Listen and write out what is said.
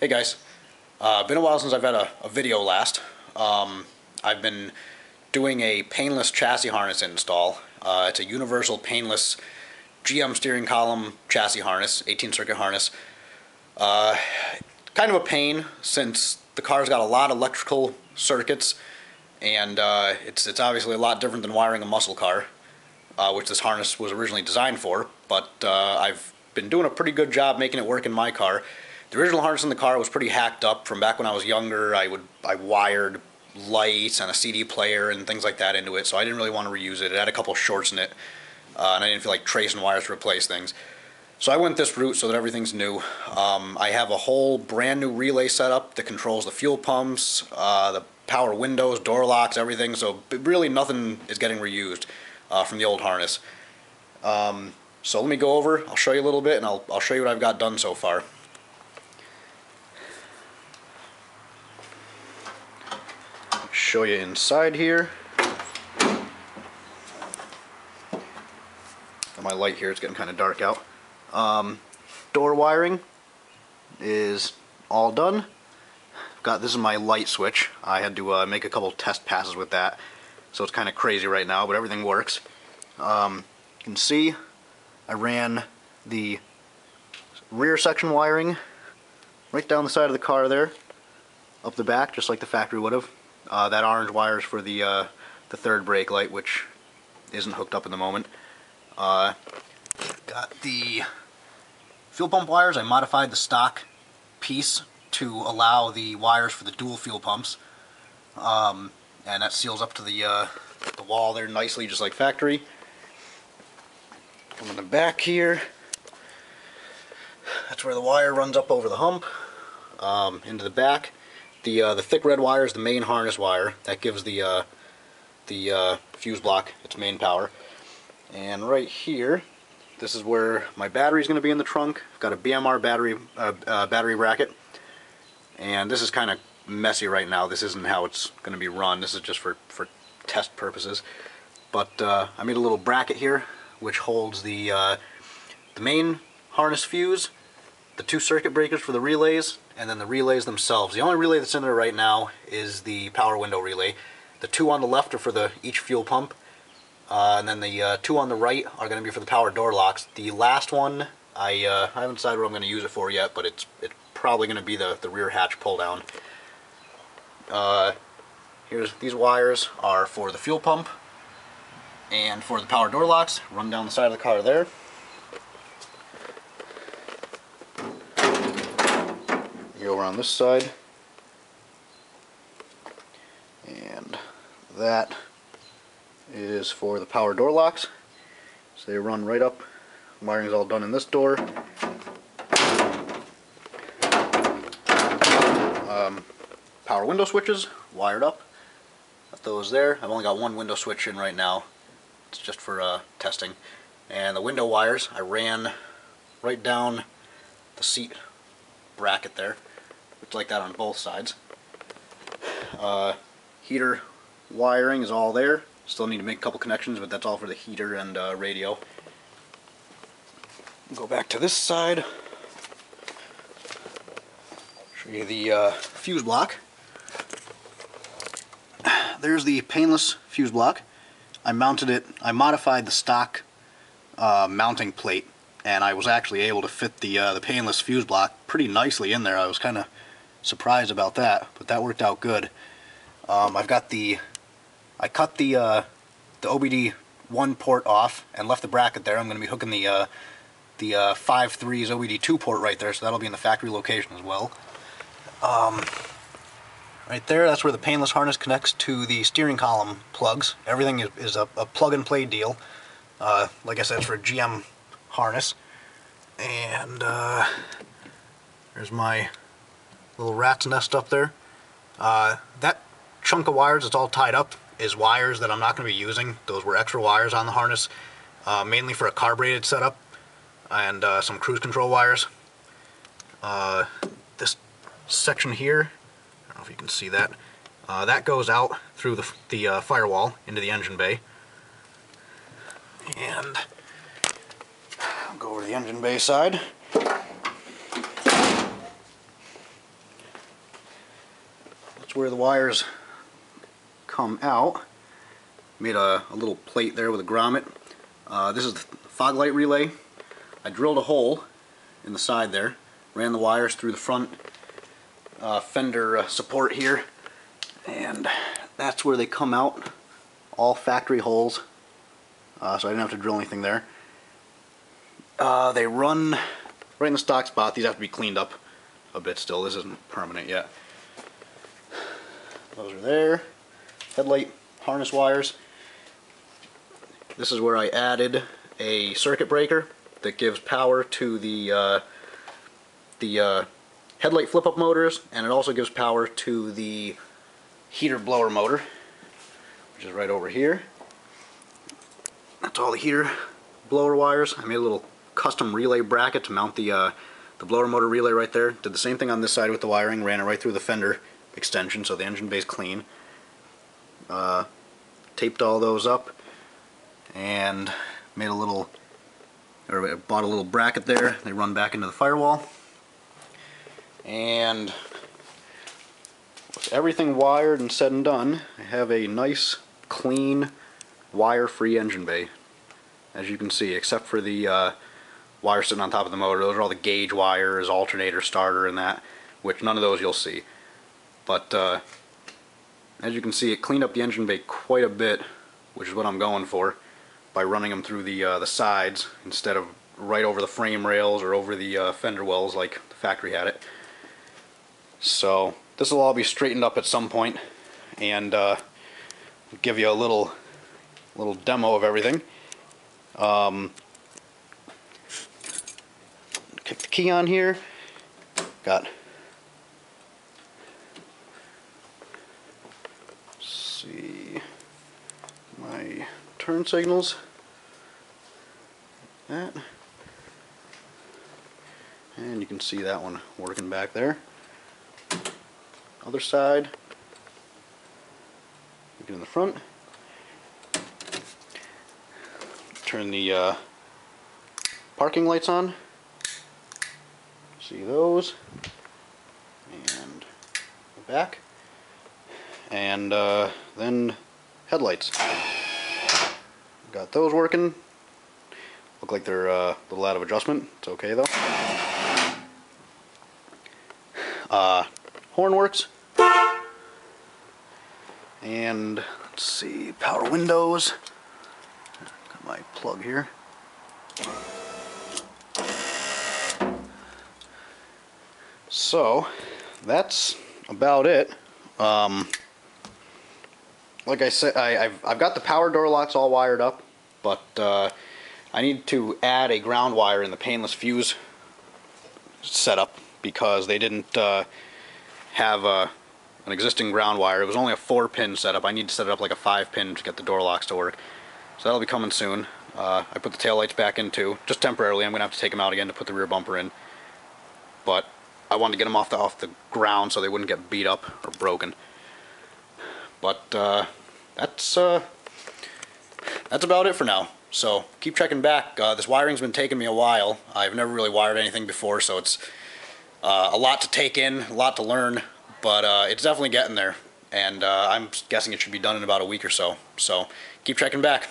Hey guys, been a while since I've had a video last. I've been doing a painless chassis harness install. It's a universal painless GM steering column chassis harness, 18 circuit harness. Kind of a pain since the car's got a lot of electrical circuits, and it's obviously a lot different than wiring a muscle car, which this harness was originally designed for, but I've been doing a pretty good job making it work in my car. The original harness in the car was pretty hacked up from back when I was younger. I wired lights and a CD player and things like that into it, so I didn't really want to reuse it. It had a couple shorts in it, and I didn't feel like tracing wires to replace things. So I went this route so that everything's new. I have a whole brand new relay setup that controls the fuel pumps, the power windows, door locks, everything, so really nothing is getting reused from the old harness. So let me go over, I'll show you a little bit, and I'll show you what I've got done so far. Show you inside here. Got my light here, it's getting kind of dark out. Door wiring is all done. This is my light switch. I had to make a couple test passes with that, so it's kind of crazy right now, but everything works. You can see I ran the rear section wiring right down the side of the car there, up the back, just like the factory would have. That orange wire is for the third brake light, which isn't hooked up in the moment. Got the fuel pump wires. I modified the stock piece to allow the wires for the dual fuel pumps, and that seals up to the wall there nicely, just like factory. Come in the back here. That's where the wire runs up over the hump into the back. The thick red wire is the main harness wire. That gives the fuse block its main power. And right here, this is where my battery is going to be in the trunk. I've got a BMR battery bracket, and this is kind of messy right now. This isn't how it's going to be run. This is just for test purposes. But I made a little bracket here, which holds the main harness fuse, the two circuit breakers for the relays, and then the relays themselves. The only relay that's in there right now is the power window relay. The two on the left are for each fuel pump, and then the two on the right are going to be for the power door locks. The last one, I haven't decided what I'm going to use it for yet, but it's probably going to be the rear hatch pull down. These wires are for the fuel pump and for the power door locks. Run down the side of the car there. Go around this side, and that is for the power door locks. So they run right up. Wiring is all done in this door. Power window switches wired up. Got those there. I've only got one window switch in right now. It's just for testing. And the window wires I ran right down the seat bracket there. It's like that on both sides. Heater wiring is all there. Still need to make a couple connections, but that's all for the heater and radio. Go back to this side. Show you the fuse block. There's the painless fuse block. I modified the stock mounting plate, and I was actually able to fit the painless fuse block pretty nicely in there. I was kind of surprised about that, but that worked out good. I cut the OBD1 port off and left the bracket there. I'm going to be hooking the 5.3's OBD2 port right there, so that'll be in the factory location as well. Right there, that's where the painless harness connects to the steering column plugs. Everything is a plug-and-play deal. Like I said, it's for a GM harness. And there's my little rat's nest up there. That chunk of wires that's all tied up is wires that I'm not going to be using. Those were extra wires on the harness, mainly for a carbureted setup and some cruise control wires. This section here, I don't know if you can see that, that goes out through the firewall into the engine bay. And I'll go over to the engine bay side. that's where the wires come out. Made a little plate there with a grommet. This is the fog light relay. I drilled a hole in the side there, ran the wires through the front fender support here, and that's where they come out. All factory holes, so I didn't have to drill anything there. They run right in the stock spot. These have to be cleaned up a bit still. This isn't permanent yet. Those are there. Headlight harness wires. This is where I added a circuit breaker that gives power to the headlight flip-up motors, and it also gives power to the heater blower motor, which is right over here. That's all the heater blower wires. I made a little custom relay bracket to mount the blower motor relay right there. Did the same thing on this side with the wiring, ran it right through the fender extension so the engine bay's clean. Taped all those up and made a little, or bought a little bracket there. They run back into the firewall. And with everything wired and said and done, I have a nice, clean, wire-free engine bay, as you can see, except for the wires sitting on top of the motor. Those are all the gauge wires, alternator, starter, and that, which none of those you'll see. But as you can see, it cleaned up the engine bay quite a bit, which is what I'm going for, by running them through the sides instead of right over the frame rails or over the fender wells like the factory had it. So this will all be straightened up at some point, and give you a little demo of everything. Kick the key on here. Got, let's see, my turn signals. That, and you can see that one working back there. Other side, get in the front, turn the parking lights on, see those, and the back, and then headlights. Got those working. Look like they're a little out of adjustment. It's okay though. Horn works. And let's see, power windows. Got my plug here. So that's about it. Like I said, I've got the power door locks all wired up, but I need to add a ground wire in the painless fuse setup because they didn't have an existing ground wire. It was only a 4-pin setup. I need to set it up like a 5-pin to get the door locks to work. So that'll be coming soon. I put the taillights back in too, just temporarily. I'm going to have to take them out again to put the rear bumper in. But I wanted to get them off the ground so they wouldn't get beat up or broken. But that's about it for now. So keep checking back. This wiring's been taking me a while. I've never really wired anything before, so it's a lot to take in, a lot to learn, but it's definitely getting there. And I'm guessing it should be done in about a week or so. So keep checking back.